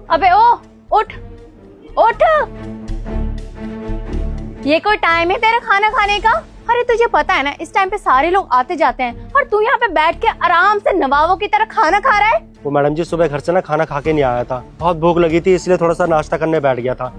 अबे ओ, उठ उठ। ये कोई टाइम है तेरा खाना खाने का? अरे तुझे पता है ना इस टाइम पे सारे लोग आते जाते हैं और तू यहाँ पे बैठ के आराम से नवाबों की तरह खाना खा रहा है। वो मैडम जी सुबह घर से ना खाना खा के नहीं आया था, बहुत भूख लगी थी इसलिए थोड़ा सा नाश्ता करने बैठ गया था।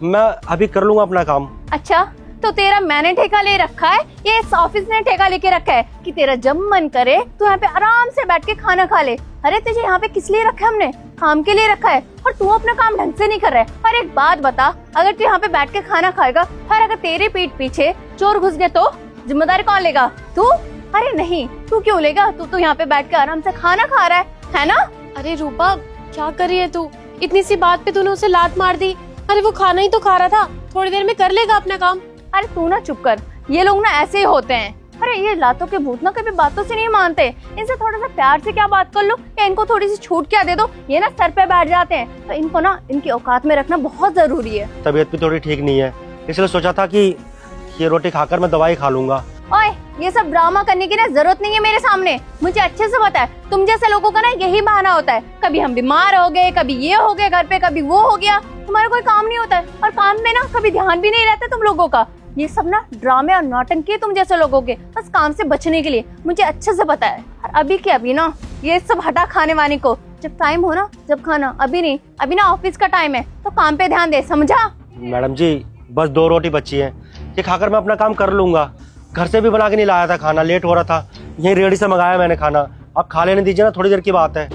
मैं अभी कर लूंगा अपना काम। अच्छा तो तेरा मैंने ठेका ले रखा है, ये इस ऑफिस ने ठेका लेके रखा है कि तेरा जब मन करे तू यहाँ पे आराम से बैठ के खाना खा ले। अरे तुझे यहाँ पे किस लिए रखा है? हमने काम के लिए रखा है और तू अपना काम ढंग से नहीं कर रहा है। और एक बात बता, अगर तू यहाँ पे बैठ के खाना खाएगा और अगर तेरे पीठ पीछे चोर घुस गए तो जिम्मेदारी कौन लेगा? तू? अरे नहीं, तू क्यों लेगा? तू तो यहाँ पे बैठ के आराम से खाना खा रहा है ना? अरे रूपा क्या कर रही है तू? इतनी सी बात पे तूने उसे लात मार दी। अरे वो खाना ही तो खा रहा था, थोड़ी देर में कर लेगा अपना काम। अरे तू ना चुप कर, ये लोग ना ऐसे ही होते हैं। अरे ये लातों के भूत ना कभी बातों से नहीं मानते, इनसे थोड़ा सा प्यार से क्या बात कर लो या इनको थोड़ी सी छूट क्या दे दो, ये ना सर पे बैठ जाते हैं। तो इनको ना इनकी औकात में रखना बहुत जरूरी है। तबीयत भी थोड़ी ठीक नहीं है इसलिए सोचा था कि ये रोटी खाकर मैं दवाई खा लूंगा। ओए ये सब ड्रामा करने की ना जरूरत नहीं है मेरे सामने, मुझे अच्छे से पता है तुम जैसे लोगों का ना यही बहाना होता है। कभी हम बीमार हो गए, कभी ये हो गए घर पे, कभी वो हो गया। तुम्हारा कोई काम नहीं होता है और काम में ना कभी ध्यान भी नहीं रहता तुम लोगों का। ये सब ना ड्रामे और नौटंकी तुम जैसे लोगों के बस काम से बचने के लिए, मुझे अच्छे से पता है। और अभी के अभी ना ये सब हटा खाने वाने को, जब टाइम हो ना जब खाना, अभी नहीं। अभी ना ऑफिस का टाइम है तो काम पे ध्यान दे, समझा? मैडम जी बस 2 रोटी बची है, ये खाकर मैं अपना काम कर लूंगा। घर से भी बना के नहीं लाया था खाना, लेट हो रहा था, यही रेहड़ी से मंगाया मैंने खाना। अब खा लेने दीजिए ना, थोड़ी देर की बात है।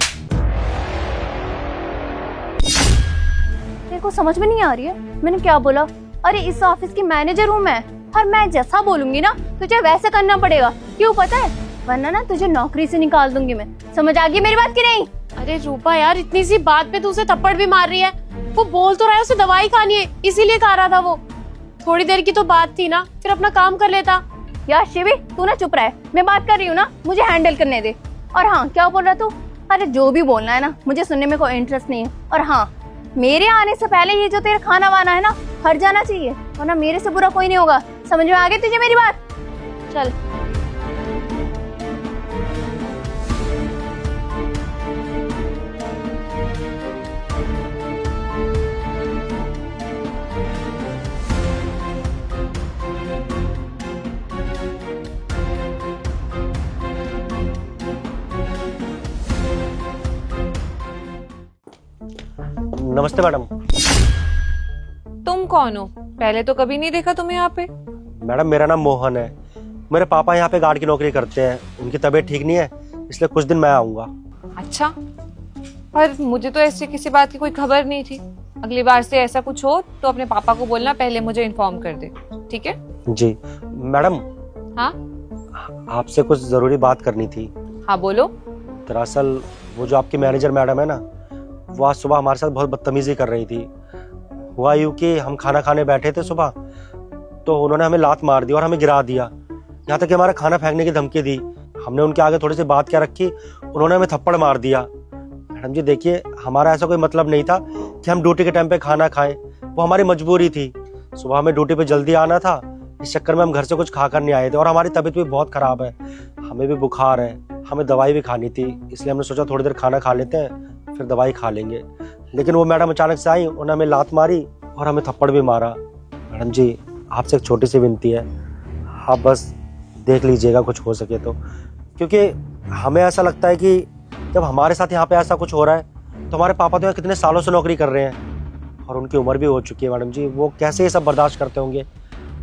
तेरे को समझ में नहीं आ रही है मैंने क्या बोला? अरे इस ऑफिस की मैनेजर हूँ मैं, और मैं जैसा बोलूंगी ना तुझे वैसे करना पड़ेगा। क्यों पता है? वरना ना तुझे नौकरी से निकाल दूंगी मैं। समझ आ गई मेरी बात की नहीं? अरे रूपा यार, इतनी सी बात पे तू उसे थप्पड़ भी मार रही है। वो बोल तो रहा है उसे दवाई खानी है, इसीलिए खा रहा था वो। थोड़ी देर की तो बात थी ना, फिर अपना काम कर लेता। यार शिवी तू ना चुप रहे, मैं बात कर रही हूँ ना, मुझे हैंडल करने दे। और हाँ क्या बोल रहा तू? अरे जो भी बोलना है ना मुझे सुनने में कोई इंटरेस्ट नहीं है। और हाँ मेरे आने से पहले ये जो तेरा खाना वाना है ना हट जाना चाहिए, वरना मेरे से बुरा कोई नहीं होगा। समझ में आ गई तुझे मेरी बात? चल। नमस्ते मैडम। तुम कौन हो? पहले तो कभी नहीं देखा तुम्हें यहाँ पे। मैडम मेरा नाम मोहन है, मेरे पापा यहाँ पे गार्ड की नौकरी करते हैं, उनकी तबीयत ठीक नहीं है इसलिए कुछ दिन मैं आऊँगा। अच्छा, पर मुझे तो ऐसे किसी बात की कोई खबर नहीं थी। अगली बार से ऐसा कुछ हो तो अपने पापा को बोलना, पहले मुझे इन्फॉर्म कर दे, ठीक है? जी मैडम। हाँ आपसे कुछ जरूरी बात करनी थी। हाँ बोलो। दरअसल वो जो आपकी मैनेजर मैडम है ना, वो आज सुबह हमारे साथ बहुत बदतमीजी कर रही थी। हुआ यूँ कि हम खाना खाने बैठे थे सुबह, तो उन्होंने हमें लात मार दी और हमें गिरा दिया, यहाँ तक कि हमारा खाना फेंकने की धमकी दी। हमने उनके आगे थोड़ी सी बात क्या रखी, उन्होंने हमें थप्पड़ मार दिया। मैडम जी देखिए, हमारा ऐसा कोई मतलब नहीं था कि हम ड्यूटी के टाइम पे खाना खाएं, वो हमारी मजबूरी थी। सुबह हमें ड्यूटी पे जल्दी आना था, इस चक्कर में हम घर से कुछ खा कर नहीं आए थे। और हमारी तबीयत भी बहुत खराब है, हमें भी बुखार है, हमें दवाई भी खानी थी, इसलिए हमने सोचा थोड़ी देर खाना खा लेते हैं फिर दवाई खा लेंगे। लेकिन वो मैडम अचानक से आई, उन्होंने हमें लात मारी और हमें थप्पड़ भी मारा। मैडम जी आपसे एक छोटी सी विनती है, आप बस देख लीजिएगा कुछ हो सके तो, क्योंकि हमें ऐसा लगता है कि जब हमारे साथ यहाँ पे ऐसा कुछ हो रहा है तो हमारे पापा तो यहाँ कितने सालों से नौकरी कर रहे हैं और उनकी उम्र भी हो चुकी है। मैडम जी वो कैसे ये सब बर्दाश्त करते होंगे?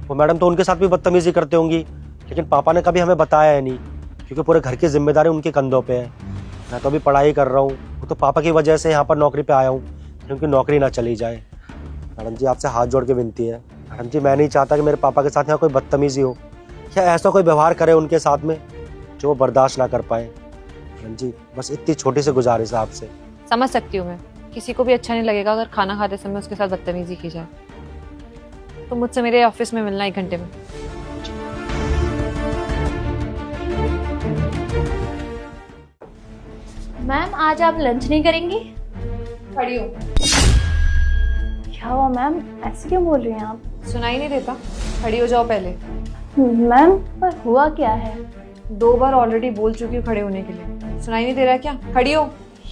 वो मैडम तो उनके साथ भी बदतमीजी करते होंगी, लेकिन पापा ने कभी हमें बताया है नहीं, क्योंकि पूरे घर की जिम्मेदारी उनके कंधों पे है। मैं तो अभी पढ़ाई कर रहा हूँ, वो तो पापा की वजह से यहाँ पर नौकरी पे आया हूँ, क्योंकि नौकरी ना चली जाए। मैडम जी आपसे हाथ जोड़ के विनती है, मैडम जी मैं नहीं चाहता कि मेरे पापा के साथ यहाँ कोई बदतमीजी हो या ऐसा कोई व्यवहार करे उनके साथ में जो वो बर्दाश्त ना कर पाए। मैडम जी बस इतनी छोटी सी गुजारिश है आपसे। समझ सकती हूँ मैं, किसी को भी अच्छा नहीं लगेगा अगर खाना खाते समय उसके साथ बदतमीजी की जाए। तो मुझसे मेरे ऑफिस में मिलना 1 घंटे में। मैम आज आप लंच नहीं करेंगी? खड़ी हो। क्या हुआ मैम, ऐसे क्यों बोल रही हैं आप? सुनाई नहीं देता? खड़ी हो जाओ पहले। मैम पर हुआ क्या है? 2 बार ऑलरेडी बोल चुकी हूँ खड़े होने के लिए, सुनाई नहीं दे रहा क्या? खड़ी हो।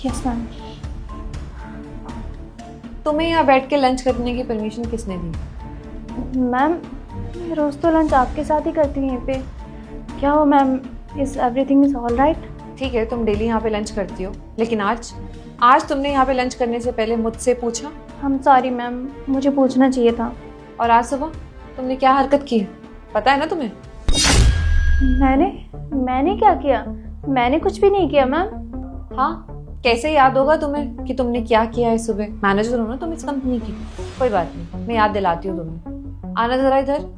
Yes ma'am. तुम्हें यहाँ बैठ के लंच करने की परमिशन किसने दी? मैम मैं रोज़ तो लंच आपके साथ ही करती हूँ यहीं पे। क्या हो ma'am, is everything is all right? ठीक है, तुम डेली यहाँ पे लंच करती हो, लेकिन आज तुमने यहाँ पे लंच करने से पहले मुझसे पूछा? हम सॉरी मैम, मुझे पूछना चाहिए था। और आज सुबह तुमने क्या हरकत की है पता है ना तुम्हें? मैंने क्या किया? मैंने कुछ भी नहीं किया मैम। हाँ, कैसे याद होगा तुम्हें कि तुमने क्या किया है सुबह? मैनेजर हो ना तुम इस कंपनी की। कोई बात नहीं, मैं याद दिलाती हूँ तुम्हें। आना जरा इधर।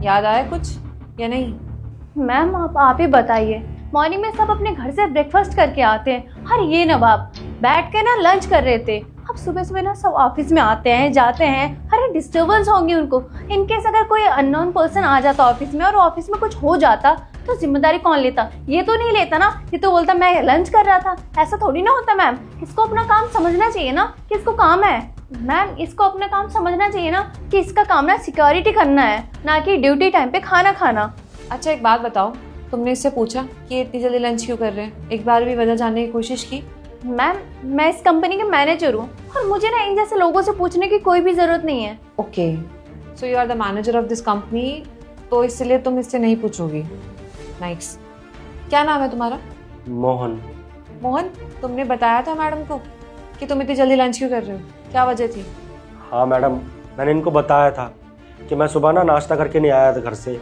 याद आया कुछ या नहीं? मैम आप ही बताइए। मॉर्निंग में सब अपने घर से ब्रेकफास्ट करके आते हैं, और ये नवाब बैठ के ना लंच कर रहे थे। अब सुबह सुबह ना सब ऑफिस में आते हैं जाते हैं, अरे डिस्टर्बेंस होंगी उनको। इनकेस अगर कोई अननोन पर्सन आ जाता ऑफिस में और ऑफिस में कुछ हो जाता तो जिम्मेदारी कौन लेता? ये तो नहीं लेता ना, ये तो बोलता मैं लंच कर रहा था। ऐसा थोड़ी ना होता मैम। इसको अपना काम समझना चाहिए ना कि इसको काम है। मैम इसको अपना काम समझना चाहिए ना कि इसका काम ना सिक्योरिटी करना है, ना कि ड्यूटी टाइम पे खाना खाना। अच्छा एक बात बताओ, तुमने इससे पूछा कि इतनी जल्दी लंच क्यों कर रहे हैं? एक बार भी वजह जानने की कोशिश की? मैम मैं इस कंपनी के मैनेजर हूँ और मुझे ना इन जैसे लोगों से पूछने की कोई भी जरूरत नहीं है। Okay, so you are the manager of this company, तो इसलिए तुम इससे नहीं पूछोगी। नाइस। क्या नाम है तुम्हारा? मोहन। मोहन, तुमने बताया था मैडम को कि तुम इतनी जल्दी लंच क्यों कर रहे हो? क्या वजह थी? हाँ मैडम, मैंने इनको बताया था कि मैं सुबह ना नाश्ता करके नहीं आया था घर से,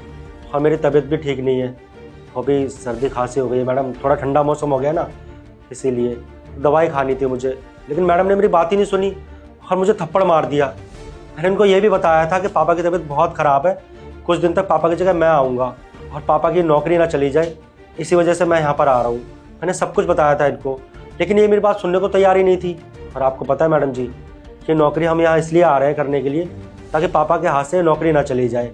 और मेरी तबीयत भी ठीक नहीं है। अभी सर्दी खांसी हो गई है मैडम, थोड़ा ठंडा मौसम हो गया ना, इसीलिए दवाई खानी थी मुझे। लेकिन मैडम ने मेरी बात ही नहीं सुनी और मुझे थप्पड़ मार दिया। मैंने इनको ये भी बताया था कि पापा की तबीयत बहुत ख़राब है, कुछ दिन तक पापा की जगह मैं आऊँगा और पापा की नौकरी ना चली जाए, इसी वजह से मैं यहाँ पर आ रहा हूँ। मैंने सब कुछ बताया था इनको, लेकिन ये मेरी बात सुनने को तैयार ही नहीं थी। और आपको पता है मैडम जी, ये नौकरी हम यहाँ इसलिए आ रहे हैं करने के लिए ताकि पापा के हाथ से नौकरी ना चली जाए।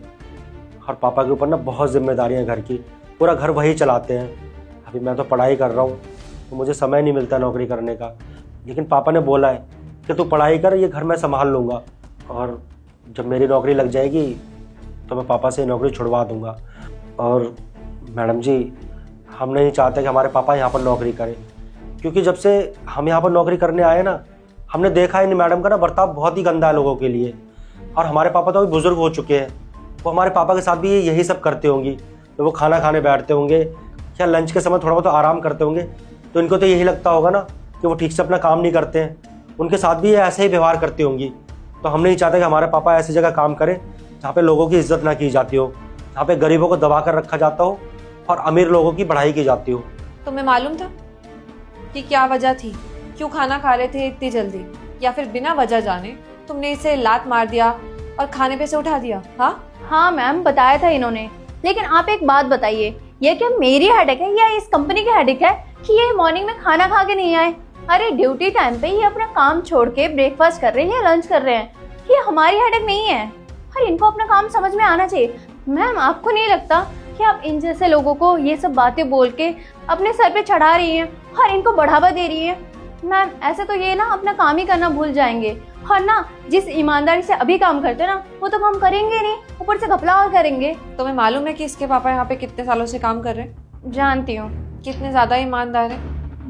और पापा के ऊपर ना बहुत जिम्मेदारियाँ हैं घर की, पूरा घर वही चलाते हैं। अभी मैं तो पढ़ाई कर रहा हूँ तो मुझे समय नहीं मिलता नौकरी करने का, लेकिन पापा ने बोला है कि तू पढ़ाई कर, ये घर मैं संभाल लूँगा, और जब मेरी नौकरी लग जाएगी तो मैं पापा से नौकरी छुड़वा दूँगा। और मैडम जी, हम नहीं चाहते कि हमारे पापा यहाँ पर नौकरी करें, क्योंकि जब से हम यहाँ पर नौकरी करने आए ना, हमने देखा है इन मैडम का ना बर्ताव बहुत ही गंदा है लोगों के लिए। और हमारे पापा तो अभी बुजुर्ग हो चुके हैं, वो हमारे पापा के साथ भी यही सब करते होंगे। तो वो खाना खाने बैठते होंगे या लंच के समय थोड़ा बहुत आराम करते होंगे, तो इनको तो यही लगता होगा ना कि वो ठीक से अपना काम नहीं करते हैं। उनके साथ भी ये ऐसे ही व्यवहार करती होंगी। तो हम नहीं चाहते कि हमारे पापा ऐसी जगह काम करें जहाँ पे लोगों की इज्जत ना की जाती हो, जहाँ पे गरीबों को दबा कर रखा जाता हो और अमीर लोगों की बढ़ाई की जाती हो। तुम्हें मालूम था कि क्या वजह थी, क्यों खाना खा रहे थे इतनी जल्दी, या फिर बिना वजह जाने तुमने इसे लात मार दिया और खाने पे से उठा दिया? हाँ मैम बताया था इन्होंने। लेकिन आप एक बात बताइए, ये क्या मेरी हेडेक है या इस कंपनी की हेडेक है कि ये मॉर्निंग में खाना खा के नहीं आए? अरे ड्यूटी टाइम पे ये अपना काम छोड़ के ब्रेकफास्ट कर रहे हैं या लंच कर रहे हैं, ये हमारी हेडेक नहीं है। अरे इनको अपना काम समझ में आना चाहिए। मैम आपको नहीं लगता कि आप इन जैसे लोगों को ये सब बातें बोल के अपने सर पे चढ़ा रही हैं और इनको बढ़ावा दे रही हैं? मैम ऐसे तो ये ना अपना काम ही करना भूल जाएंगे, और ना जिस ईमानदारी से अभी काम करते हैं ना वो तो काम करेंगे नहीं, ऊपर से घपला और करेंगे। तुम्हें मालूम है कि इसके पापा यहाँ पे कितने सालों से काम कर रहे हैं? जानती हूँ। कितने ज्यादा ईमानदार है?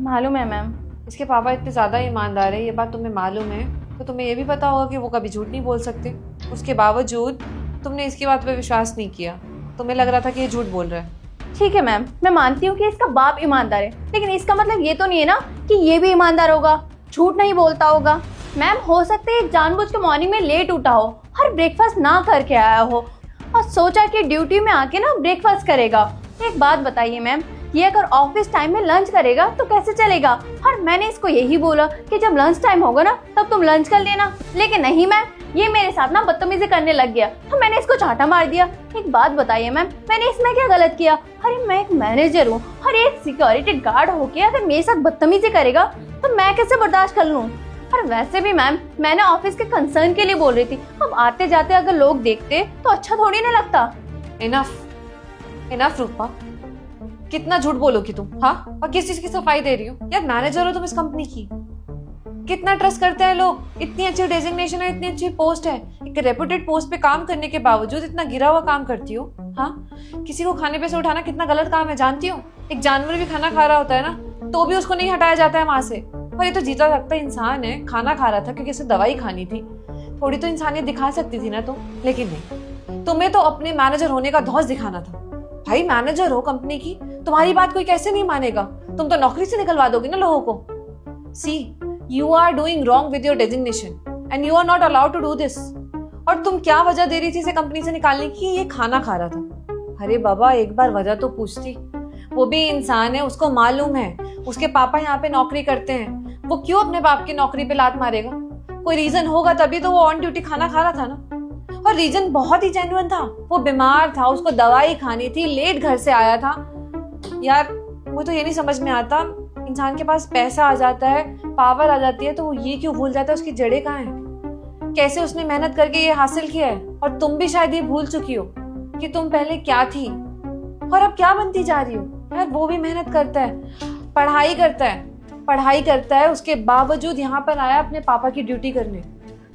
मालूम है मैम। इसके पापा इतने ज्यादा ईमानदार है, ये बात तुम्हें मालूम है, तो तुम्हें ये भी पता होगा कि वो कभी झूठ नहीं बोल सकते। उसके बावजूद तुमने इसकी बात पे विश्वास नहीं किया, तुम्हें लग रहा था कि ये झूठ बोल रहा है। ठीक है मैम, मैं मानती हूँ कि इसका बाप ईमानदार है, लेकिन इसका मतलब ये तो नहीं है ना कि ये भी ईमानदार होगा, झूठ नहीं बोलता होगा। मैम हो सकता है जानबूझ के मॉर्निंग में लेट उठा हो और ब्रेकफास्ट ना करके आया हो और सोचा कि ड्यूटी में आके ना ब्रेकफास्ट करेगा। एक बात बताइए मैम, ये अगर ऑफिस टाइम में लंच करेगा तो कैसे चलेगा? और मैंने इसको यही बोला कि जब लंच टाइम होगा ना तब तुम लंच कर लेना, लेकिन नहीं मैम, ये मेरे साथ ना बदतमीजी करने लग गया तो मैंने इसको चांटा मार दिया। एक बात बताइए मैम, मैंने इसमें क्या गलत किया? अरे मैं एक मैनेजर हूँ और एक सिक्योरिटी गार्ड होके अगर मेरे साथ बदतमीजी करेगा तो मैं कैसे बर्दाश्त कर लूँ? और वैसे भी मैम मैंने ऑफिस के कंसर्न के लिए बोल रही थी, अब आते जाते अगर लोग देखते तो अच्छा थोड़ी ना लगता। इनफ रूपा, कितना झूठ बोलोगी तुम? हाँ, और किस चीज की सफाई दे रही हो? यार मैनेजर हो तुम इस कंपनी की, कितना ट्रस्ट करते हैं लोग, इतनी अच्छी डेजिग्नेशन है, इतनी अच्छी पोस्ट है, एक रेपुटेड पोस्ट पे काम करने के बावजूद इतना गिरा हुआ काम करती हो। हाँ, किसी को खाने पे से उठाना कितना गलत काम है जानती हो? एक जानवर भी खाना खा रहा होता है ना तो भी उसको नहीं हटाया जाता है वहां से। पर ये तो जीता जागता इंसान है, खाना खा रहा था क्योंकि उसे दवाई खानी थी। थोड़ी तो इंसानियत दिखा सकती थी ना तुम, लेकिन नहीं, तुम्हें तो अपने मैनेजर होने का धौंस दिखाना था। भाई मैनेजर हो कंपनी की, तुम्हारी बात कोई कैसे नहीं मानेगा? तुम तो नौकरी से निकलवा दोगे ना लोगों को। See, you are doing wrong with your designation and you are not allowed to do this. और तुम क्या वजह दे रही थी इसे कंपनी से निकालने की? ये खाना खा रहा था। अरे बाबा, एक बार वजह तो पूछती। वो भी इंसान है, उसको मालूम है उसके पापा यहाँ पे नौकरी करते हैं, वो क्यों अपने बाप की नौकरी पे लात मारेगा? कोई रीजन होगा तभी तो वो ऑन ड्यूटी खाना खा रहा था ना। और रीजन बहुत ही जेन्युइन था, वो बीमार था, उसको दवाई खानी थी, लेट घर से आया था। यार मुझे तो ये नहीं समझ में आता, इंसान के पास पैसा आ जाता है, पावर आ जाती है, तो वो ये क्यों भूल जाता है उसकी जड़ें कहाँ हैं, कैसे उसने मेहनत करके ये हासिल किया है। और तुम भी शायद ये भूल चुकी हो कि तुम पहले क्या थी और अब क्या बनती जा रही हो। यार वो भी मेहनत करता है, पढ़ाई करता है, उसके बावजूद यहाँ पर आया अपने पापा की ड्यूटी करने।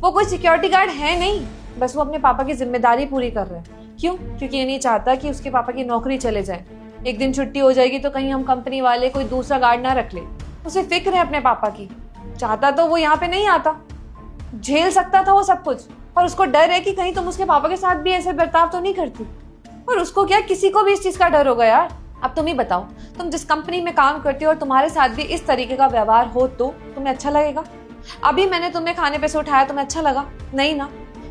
वो कोई सिक्योरिटी गार्ड है नहीं, बस वो अपने पापा की जिम्मेदारी पूरी कर रहा है। क्यों? क्योंकि ये नहीं चाहता कि उसके पापा की नौकरी चले जाए। एक दिन छुट्टी हो जाएगी तो कहीं हम कंपनी वाले कोई दूसरा गार्ड ना रख ले। उसे फिक्र है अपने पापा की। चाहता तो वो यहाँ पे नहीं आता, झेल सकता था वो सब कुछ, और उसको डर है कि कहीं तुम उसके पापा के साथ भी ऐसे बर्ताव तो नहीं करती। और उसको क्या, किसी को भी इस चीज का डर होगा यार। अब तुम ही बताओ, तुम जिस कंपनी में काम करती हो और तुम्हारे साथ भी इस तरीके का व्यवहार हो तो तुम्हें अच्छा लगेगा? अभी मैंने तुम्हें खाने पे से उठाया, तुम्हें अच्छा लगा? नहीं ना।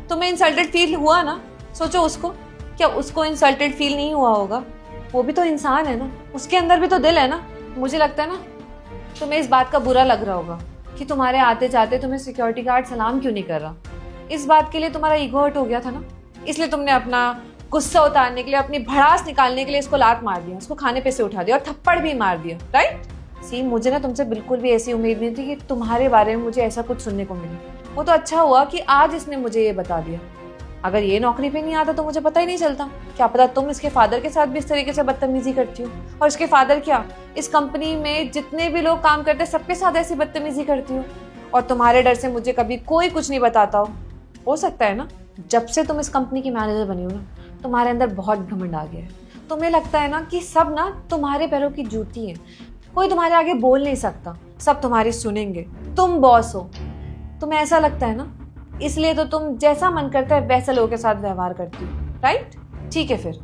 तुम्हें इंसल्टेड फील हुआ ना? सोचो उसको, क्या उसको इंसल्टेड फील नहीं हुआ होगा? वो भी तो इंसान है ना, उसके अंदर भी तो दिल है ना। मुझे लगता है ना तुम्हें इस बात का बुरा लग रहा होगा कि तुम्हारे आते जाते तुम्हें सिक्योरिटी गार्ड सलाम क्यों नहीं कर रहा। इस बात के लिए तुम्हारा ईगो हर्ट हो गया था ना, इसलिए तुमने अपना गुस्सा उतारने के लिए, अपनी भड़ास निकालने के लिए इसको लात मार दिया, उसको खाने पे से उठा दिया और थप्पड़ भी मार दिया, राइट? सी, मुझे ना तुमसे बिल्कुल भी ऐसी उम्मीद नहीं थी कि तुम्हारे बारे में मुझे ऐसा कुछ सुनने को मिले। वो तो अच्छा हुआ कि आज इसने मुझे ये बता दिया। अगर ये नौकरी पे नहीं आता तो मुझे पता ही नहीं चलता। क्या पता तुम इसके फादर के साथ भी इस तरीके से बदतमीजी करती हो, और इसके फादर क्या, इस कंपनी में जितने भी लोग काम करते हैं सबके साथ ऐसी बदतमीजी करती हो, और तुम्हारे डर से मुझे कभी कोई कुछ नहीं बताता हो सकता है ना जब से तुम इस कंपनी की मैनेजर बनी हो ना, तुम्हारे अंदर बहुत घमंड आ गया है। तुम्हें लगता है ना कि सब ना तुम्हारे पैरों की जूती है, कोई तुम्हारे आगे बोल नहीं सकता, सब तुम्हारी सुनेंगे, तुम बॉस हो। तुम्हें ऐसा लगता है ना, इसलिए तो तुम जैसा मन करता है वैसा लोगों के साथ व्यवहार करती हो, राइट? ठीक है, फिर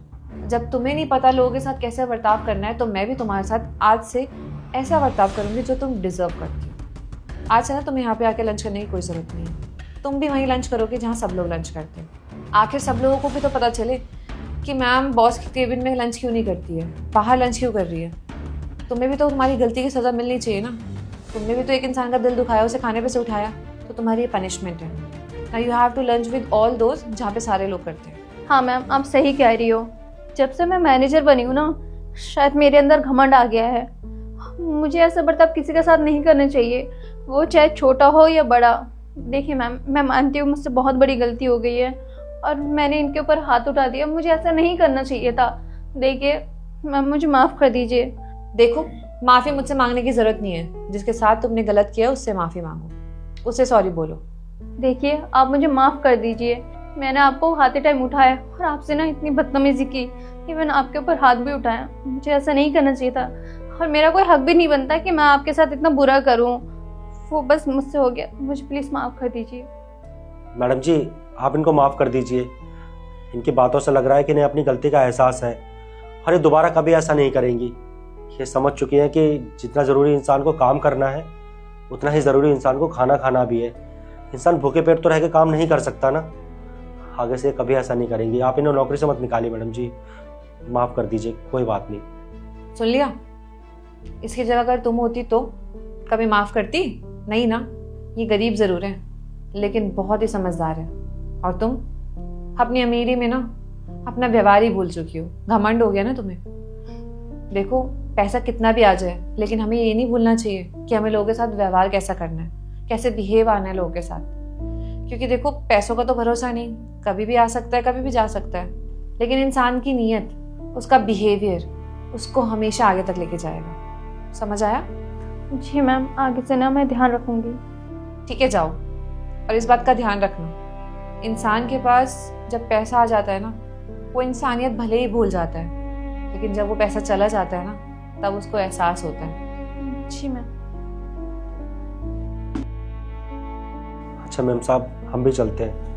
जब तुम्हें नहीं पता लोगों के साथ कैसे बर्ताव करना है तो मैं भी तुम्हारे साथ आज से ऐसा बर्ताव करूंगी जो तुम डिजर्व करती हो। आज से ना तुम्हें यहाँ पे आके लंच करने की कोई ज़रूरत नहीं है, तुम भी वहीं लंच करोगे जहाँ सब लोग लंच करते हैं। आखिर सब लोगों को भी तो पता चले कि मैम बॉस के केबिन में लंच क्यों नहीं करती है, बाहर लंच क्यों कर रही है। तुम्हें भी तो तुम्हारी गलती की सज़ा मिलनी चाहिए ना। तुमने भी तो एक इंसान का दिल दुखाया, उसे खाने पे से उठाया, तो तुम्हारी ये पनिशमेंट है। Now you have to lunch with all those जहाँ पे सारे लोग करते हैं। हाँ मैम, आप सही कह रही हो। जब से मैं मैनेजर बनी हूँ ना, शायद मेरे अंदर घमंड आ गया है। मुझे ऐसा बर्ताव किसी के साथ नहीं करना चाहिए, वो चाहे छोटा हो या बड़ा। देखिए मैम, मैं मानती हूँ मुझसे बहुत बड़ी गलती हो गई है और मैंने इनके ऊपर हाथ उठा दिया, मुझे ऐसा नहीं करना चाहिए था। देखिए मैम, मुझे माफ़ कर दीजिए। देखो, माफ़ी मुझसे मांगने की ज़रूरत नहीं है। जिसके साथ तुमने गलत किया उससे माफ़ी मांगो, उससे सॉरी बोलो। देखिए, आप मुझे माफ़ कर दीजिए। मैंने आपको हाथे टाइम उठाया और आपसे ना इतनी बदतमीजी की कि मैंने आपके ऊपर हाथ भी उठाया। मुझे ऐसा नहीं करना चाहिए था और मेरा कोई हक भी नहीं बनता कि मैं आपके साथ इतना बुरा करूं। वो बस मुझसे हो गया, मुझे प्लीज़ माफ़ कर दीजिए। मैडम जी, आप इनको माफ़ कर दीजिए। इनकी बातों से लग रहा है कि इन्हें अपनी गलती का एहसास है और ये दोबारा कभी ऐसा नहीं करेंगी। ये समझ चुकी हैं कि जितना ज़रूरी इंसान को काम करना है उतना ही ज़रूरी इंसान को खाना खाना भी है। इंसान भूखे पेट तो रह के काम नहीं कर सकता ना। आगे से कभी ऐसा नहीं करेंगी। आप इन्हें नौकरी से मत निकालिए मैडम जी, माफ़ कर दीजिए, कोई बात नहीं। सुन लिया? इसकी जगह अगर तुम होती तो कभी माफ़ करती? नहीं ना। ये गरीब ज़रूर है लेकिन बहुत ही समझदार है, और तुम अपनी अमीरी में ना अपना व्यवहार ही भूल चुकी हो। घमंड हो गया ना तुम्हें। देखो, पैसा कितना भी आ जाए लेकिन हमें ये नहीं भूलना चाहिए कि हमें लोगों के साथ व्यवहार कैसा करना है, कैसे बिहेव आना है लोगों के साथ। क्योंकि देखो, पैसों का तो भरोसा नहीं, कभी भी आ सकता है, कभी भी जा सकता है, लेकिन इंसान की नीयत, उसका बिहेवियर उसको हमेशा आगे तक लेके जाएगा। समझ आया? जी मैम, आगे से ना मैं ध्यान रखूंगी। ठीक है, जाओ। और इस बात का ध्यान रखना, इंसान के पास जब पैसा आ जाता है ना, वो इंसानियत भले ही भूल जाता है, लेकिन जब वो पैसा चला जाता है ना, तब उसको एहसास होता है। जी मैम। अच्छा मैम साहब, हम भी चलते हैं।